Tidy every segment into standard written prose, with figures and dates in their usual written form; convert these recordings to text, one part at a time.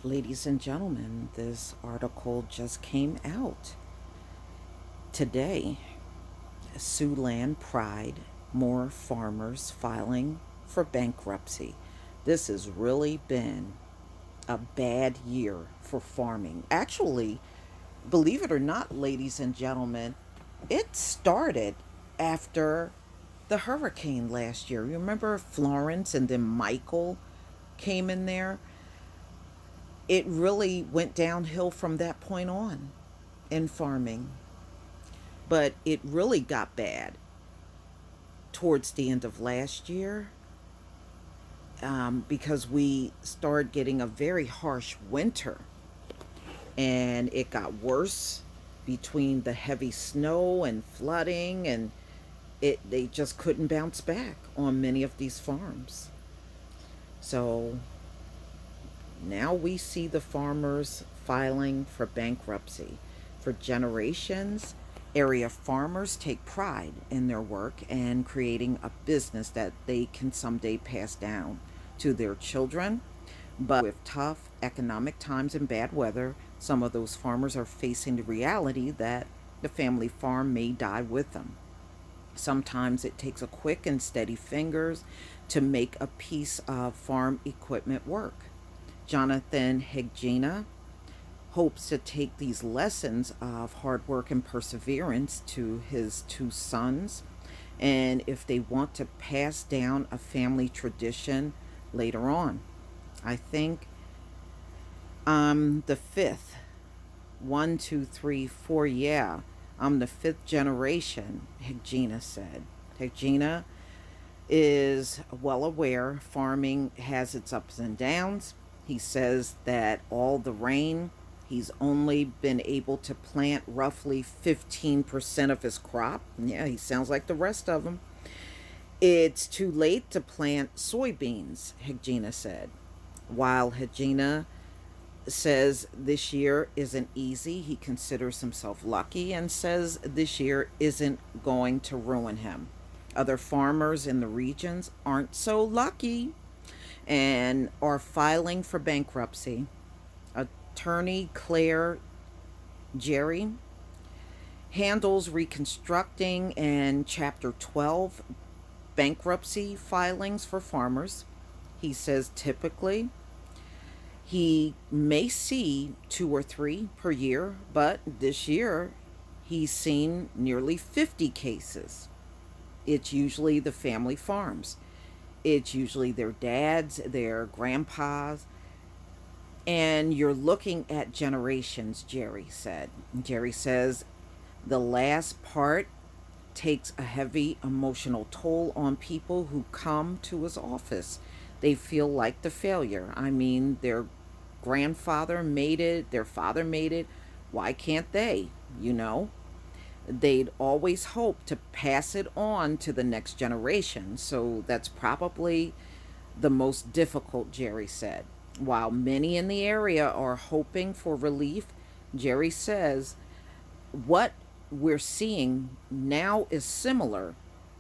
Ladies and gentlemen, this article just came out today. Siouxland Pride, more farmers filing for bankruptcy. This has really been a bad year for farming. Actually, believe it or not, ladies and gentlemen, it started after the hurricane last year. You remember Florence and then Michael came in there? It really went downhill from that point on in farming. But it really got bad towards the end of last year, because we started getting a very harsh winter, and it got worse between the heavy snow and flooding, and they just couldn't bounce back on many of these farms. So now we see the farmers filing for bankruptcy. For generations, area farmers take pride in their work and creating a business that they can someday pass down to their children. But with tough economic times and bad weather, some of those farmers are facing the reality that the family farm may die with them. Sometimes it takes a quick and steady fingers to make a piece of farm equipment work. Jonathan Hegina hopes to take these lessons of hard work and perseverance to his two sons. And if they want to pass down a family tradition later on, I think I'm the fifth. One, two, three, four, yeah. I'm the fifth generation, Hegina said. Hegina is well aware farming has its ups and downs. He says that all the rain, he's only been able to plant roughly 15% of his crop. Yeah, he sounds like the rest of them. It's too late to plant soybeans, Hegina said. While Hegina says this year isn't easy, he considers himself lucky and says this year isn't going to ruin him. Other farmers in the regions aren't so lucky and are filing for bankruptcy. Attorney Claire Jerry handles reconstructing and Chapter 12 bankruptcy filings for farmers. He says typically he may see two or three per year, but this year he's seen nearly 50 cases. It's usually the family farms. It's usually their dads, their grandpas, and you're looking at generations, Jerry said. Jerry says the last part takes a heavy emotional toll on people who come to his office. They feel like the failure. I mean, their grandfather made it, their father made it. Why can't they? You know? They'd always hope to pass it on to the next generation. So that's probably the most difficult, Jerry said. While many in the area are hoping for relief, Jerry says what we're seeing now is similar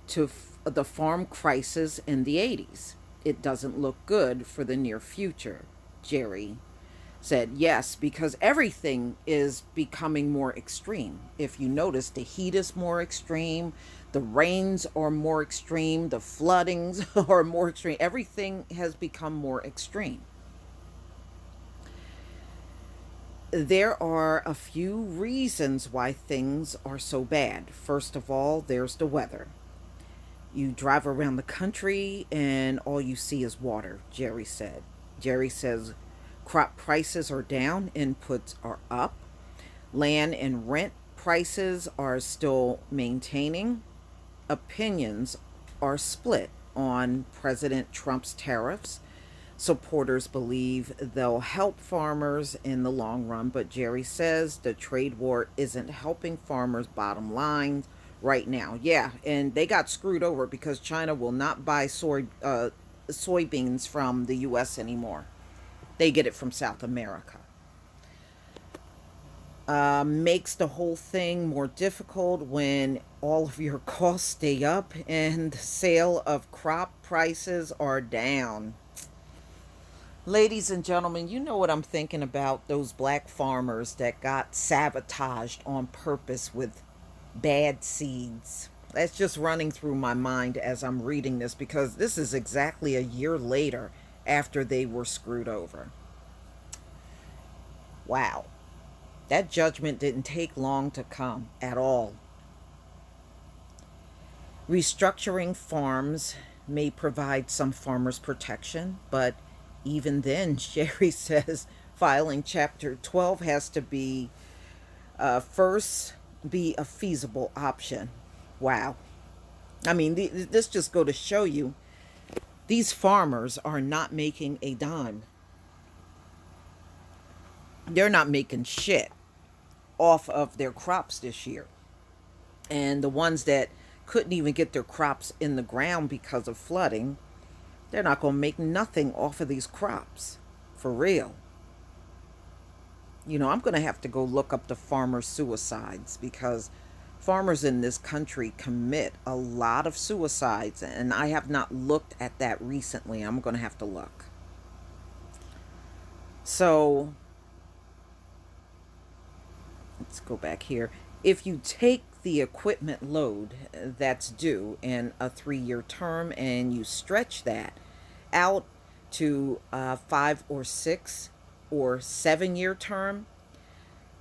to the farm crisis in the 80s. It doesn't look good for the near future, Jerry said. Yes, because everything is becoming more extreme. If you notice, the heat is more extreme, the rains are more extreme, the floodings are more extreme. Everything has become more extreme. There are a few reasons why things are so bad. First of all, there's the weather. You drive around the country and all you see is water, Jerry said. Jerry says crop prices are down, inputs are up, land and rent prices are still maintaining. Opinions are split on President Trump's tariffs. Supporters believe they'll help farmers in the long run, but Jerry says the trade war isn't helping farmers' bottom lines right now. Yeah, and they got screwed over because China will not buy soybeans from the U.S. anymore. They get it from South America. Makes the whole thing more difficult when all of your costs stay up and the sale of crop prices are down. Ladies and gentlemen, you know what I'm thinking about, those black farmers that got sabotaged on purpose with bad seeds. That's just running through my mind as I'm reading this because this is exactly a year later after they were screwed over. Wow. That judgment didn't take long to come at all. Restructuring farms may provide some farmers protection, but even then, Sherry says filing Chapter 12 has to be first be a feasible option. Wow. I mean, this just go to show you these farmers are not making a dime. They're not making shit off of their crops this year. And the ones that couldn't even get their crops in the ground because of flooding, they're not going to make nothing off of these crops. For real. You know, I'm going to have to go look up the farmer suicides because farmers in this country commit a lot of suicides, and I have not looked at that recently. I'm going to have to look. So, let's go back here. If you take the equipment load that's due in a 3-year term and you stretch that out to 5 or 6 or 7-year term,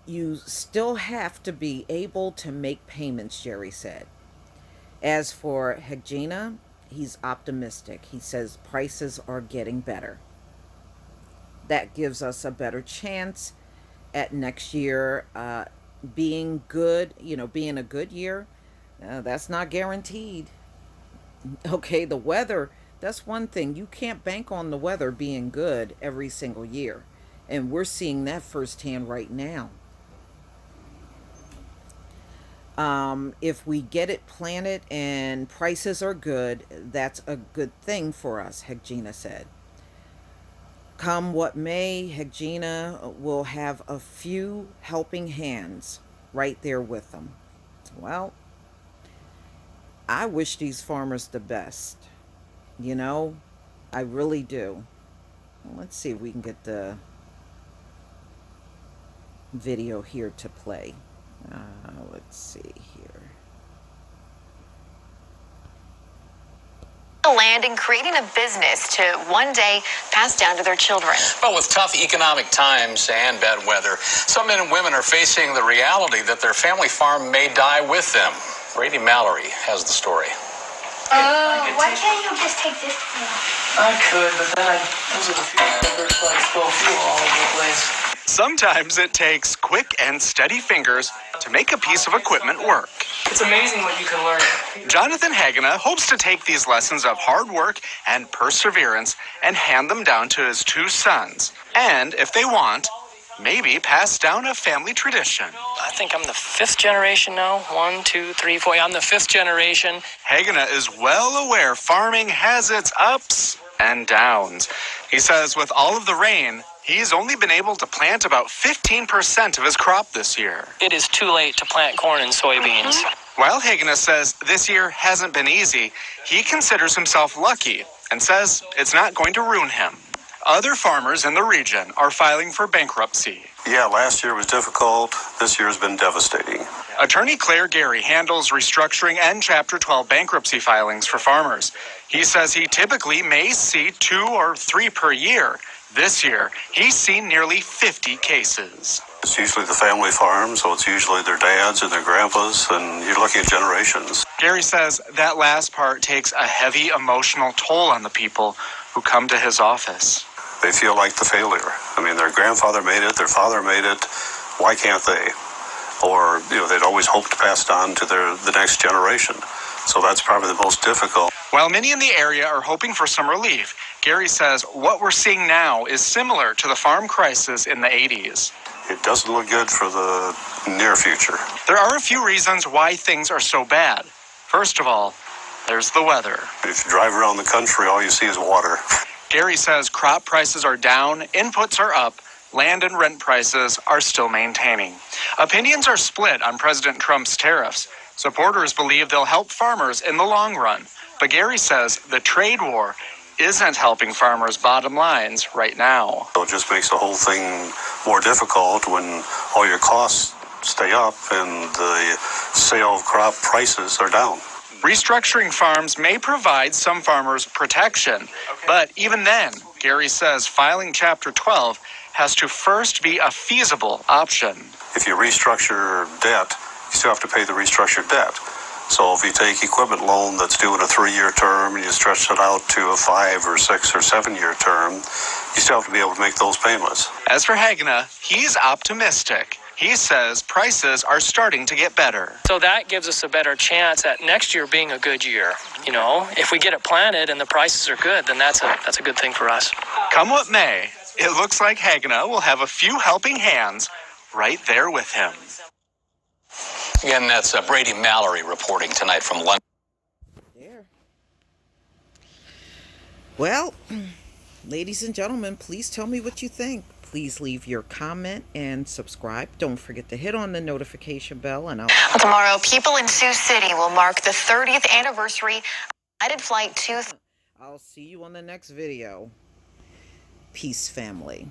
you still have to be able to make payments, Jerry said. As for Hegina, he's optimistic. He says prices are getting better. That gives us a better chance at next year being good, being a good year. That's not guaranteed. Okay, the weather, that's one thing. You can't bank on the weather being good every single year. And we're seeing that firsthand right now. If we get it planted and prices are good, that's a good thing for us, Hegina said. Come what may, Hegina will have a few helping hands right there with them. Well, I wish these farmers the best. You know, I really do. Let's see if we can get the video here to play. Let's see here. Land and creating a business to one day pass down to their children. But with tough economic times and bad weather, some men and women are facing the reality that their family farm may die with them. Brady Mallory has the story. Why can't you just take this one? I could, but then those are the few other flags spill fuel all over the place. Sometimes it takes quick and steady fingers to make a piece of equipment work. It's amazing what you can learn. Jonathan Hagena hopes to take these lessons of hard work and perseverance and hand them down to his 2 sons. And if they want, maybe pass down a family tradition. I think I'm the 5th generation now. 1, 2, 3, 4. I'm the 5th generation. Hagena is well aware farming has its ups and downs. He says with all of the rain, he's only been able to plant about 15% of his crop this year. It is too late to plant corn and soybeans. While Hagena says this year hasn't been easy, he considers himself lucky and says it's not going to ruin him. Other farmers in the region are filing for bankruptcy. Yeah, last year was difficult. This year has been devastating. Attorney Claire Gary handles restructuring and Chapter 12 bankruptcy filings for farmers. He says he typically may see 2 or 3 per year. This year, he's seen nearly 50 cases. It's usually the family farm, so it's usually their dads and their grandpas, and you're looking at generations. Gary says that last part takes a heavy emotional toll on the people who come to his office. They feel like the failure. I mean, their grandfather made it, their father made it. Why can't they? Or, they'd always hoped to pass it on to the next generation. So that's probably the most difficult. While many in the area are hoping for some relief, Gary says what we're seeing now is similar to the farm crisis in the 80s. It doesn't look good for the near future. There are a few reasons why things are so bad. First of all, there's the weather. If you drive around the country, all you see is water. Gary says crop prices are down, inputs are up, land and rent prices are still maintaining. Opinions are split on President Trump's tariffs. Supporters believe they'll help farmers in the long run. But Gary says the trade war isn't helping farmers' bottom lines right now. So it just makes the whole thing more difficult when all your costs stay up and the sale of crop prices are down. Restructuring farms may provide some farmers protection, but even then, Gary says filing Chapter 12 has to first be a feasible option. If you restructure debt, you still have to pay the restructured debt. So if you take equipment loan that's due in a 3-year term and you stretch it out to a 5 or 6 or 7-year term, you still have to be able to make those payments. As for Hagna, he's optimistic. He says prices are starting to get better. So that gives us a better chance at next year being a good year. You know, if we get it planted and the prices are good, then that's a good thing for us. Come what may, it looks like Hagna will have a few helping hands right there with him. Again, that's Brady Mallory reporting tonight from London. There. Well, ladies and gentlemen, please tell me what you think. Please leave your comment and subscribe. Don't forget to hit on the notification bell. And Tomorrow, people in Sioux City will mark the 30th anniversary of United Flight 2. I'll see you on the next video. Peace, family.